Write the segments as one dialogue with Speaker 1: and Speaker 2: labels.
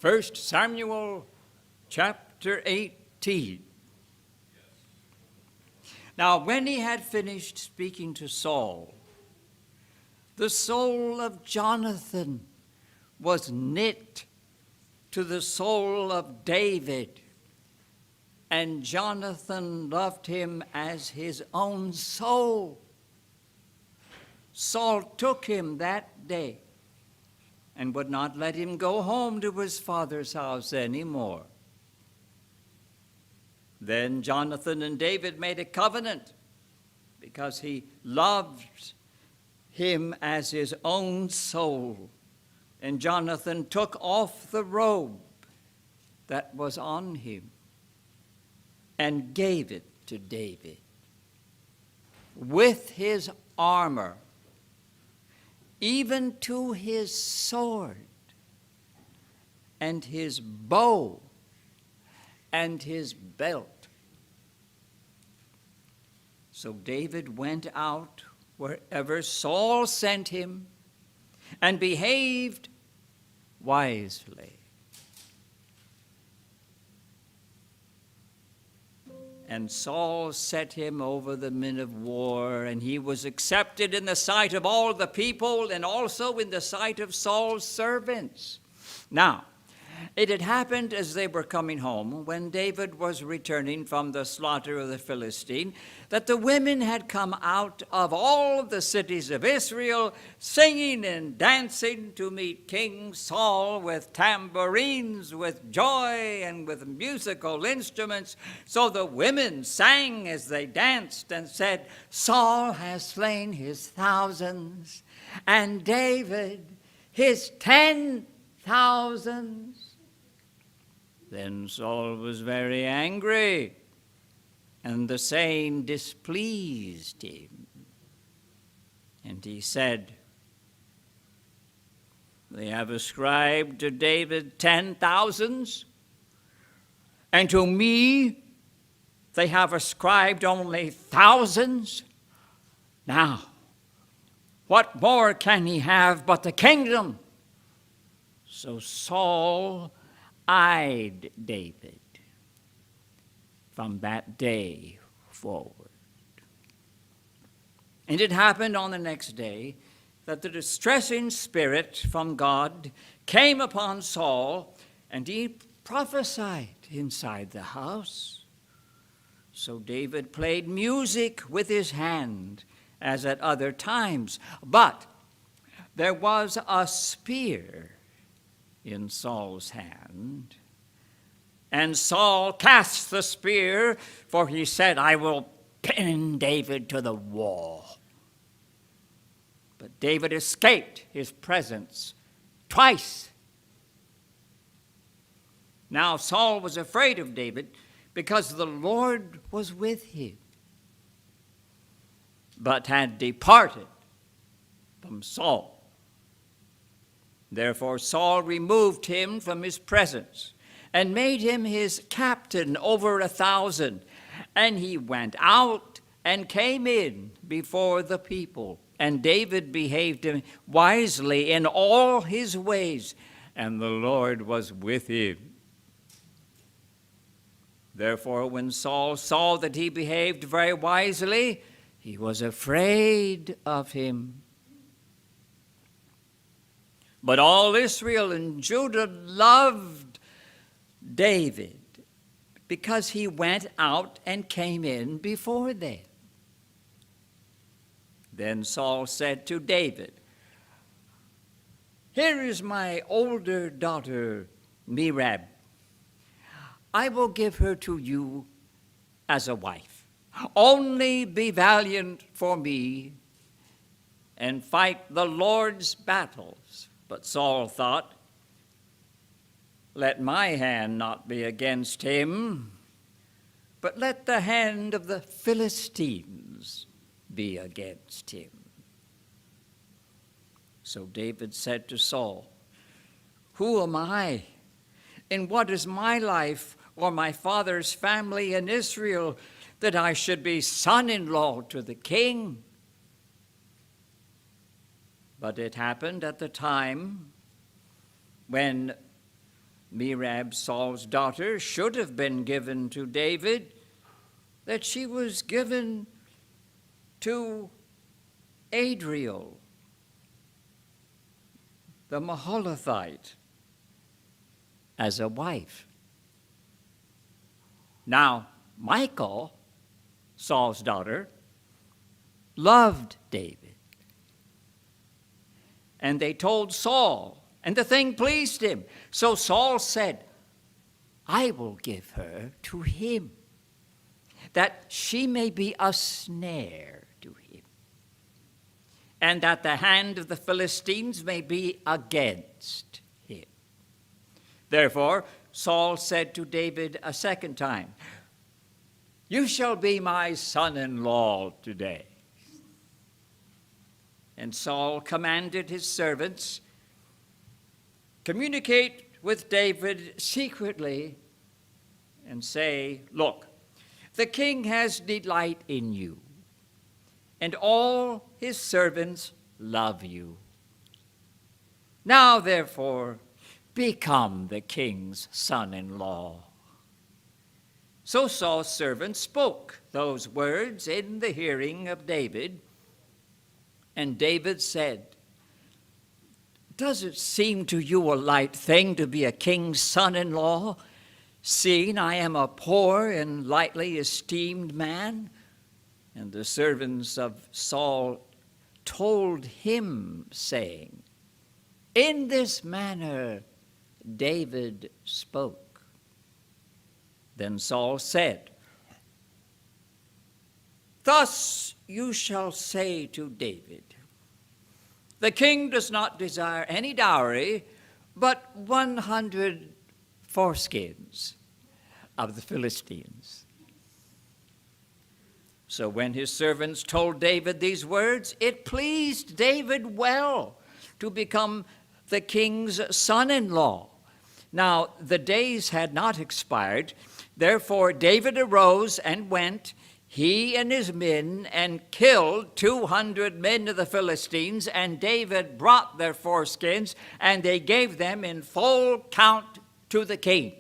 Speaker 1: 1 Samuel chapter 18. Now, when he had finished speaking to Saul, the soul of Jonathan was knit to the soul of David, and Jonathan loved him as his own soul. Saul took him that day and would not let him go home to his father's house anymore. Then Jonathan and David made a covenant because he loved him as his own soul. And Jonathan took off the robe that was on him and gave it to David with his armor, even to his sword and his bow and his belt. So David went out wherever Saul sent him and behaved wisely. And Saul set him over the men of war, and he was accepted in the sight of all the people and also in the sight of Saul's servants. Now, it had happened as they were coming home, when David was returning from the slaughter of the Philistine, that the women had come out of all the cities of Israel, singing and dancing to meet King Saul with tambourines, with joy, and with musical instruments. So the women sang as they danced and said, "Saul has slain his thousands, and David his 10,000s. Then Saul was very angry, and the saying displeased him. And he said, "They have ascribed to David 10,000s, and to me they have ascribed only thousands. Now, what more can he have but the kingdom?" So Saul eyed David from that day forward. And it happened on the next day that the distressing spirit from God came upon Saul, and he prophesied inside the house. So David played music with his hand as at other times, but there was a spear in Saul's hand. And Saul cast the spear, for he said, "I will pin David to the wall." But David escaped his presence twice. Now Saul was afraid of David because the Lord was with him, but had departed from Saul. Therefore Saul removed him from his presence and made him his captain over 1,000. And he went out and came in before the people. And David behaved wisely in all his ways, and the Lord was with him. Therefore, when Saul saw that he behaved very wisely, he was afraid of him. But all Israel and Judah loved David because he went out and came in before them. Then Saul said to David, "Here is my older daughter, Merab. I will give her to you as a wife. Only be valiant for me and fight the Lord's battles." But Saul thought, "Let my hand not be against him, but let the hand of the Philistines be against him." So David said to Saul, "Who am I? And what is my life or my father's family in Israel that I should be son-in-law to the king?" But it happened at the time when Merab, Saul's daughter, should have been given to David, that she was given to Adriel, the Maholathite, as a wife. Now, Michal, Saul's daughter, loved David. And they told Saul, and the thing pleased him. So Saul said, I will give her to him, that she may be a snare to him, and that the hand of the Philistines may be against him. Therefore, Saul said to David a second time, You shall be my son-in-law today. And Saul commanded his servants, Communicate with David secretly and say, Look, the king has delight in you, and all his servants love you. Now, therefore, become the king's son-in-law. So Saul's servant spoke those words in the hearing of David, and David said, Does it seem to you a light thing to be a king's son-in-law, seeing I am a poor and lightly esteemed man? And the servants of Saul told him, saying, In this manner David spoke. Then Saul said, Thus you shall say to David, The king does not desire any dowry, but 100 foreskins of the Philistines. So when his servants told David these words, it pleased David well to become the king's son-in-law. Now the days had not expired, therefore David arose and went, he and his men, and killed 200 men of the Philistines, and David brought their foreskins, and they gave them in full count to the king,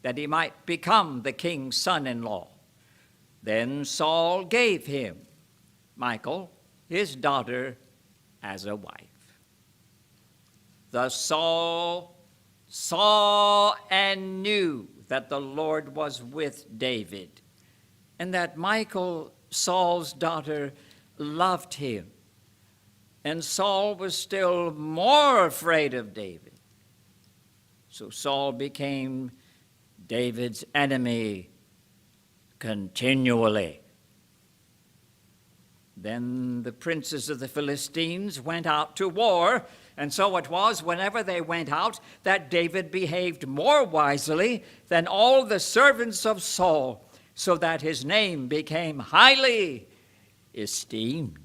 Speaker 1: that he might become the king's son-in-law. Then Saul gave him Michal, his daughter, as a wife. Thus Saul saw and knew that the Lord was with David, and that Michal, Saul's daughter, loved him. And Saul was still more afraid of David. So Saul became David's enemy continually. Then the princes of the Philistines went out to war, and so it was, whenever they went out, that David behaved more wisely than all the servants of Saul, so that his name became highly esteemed.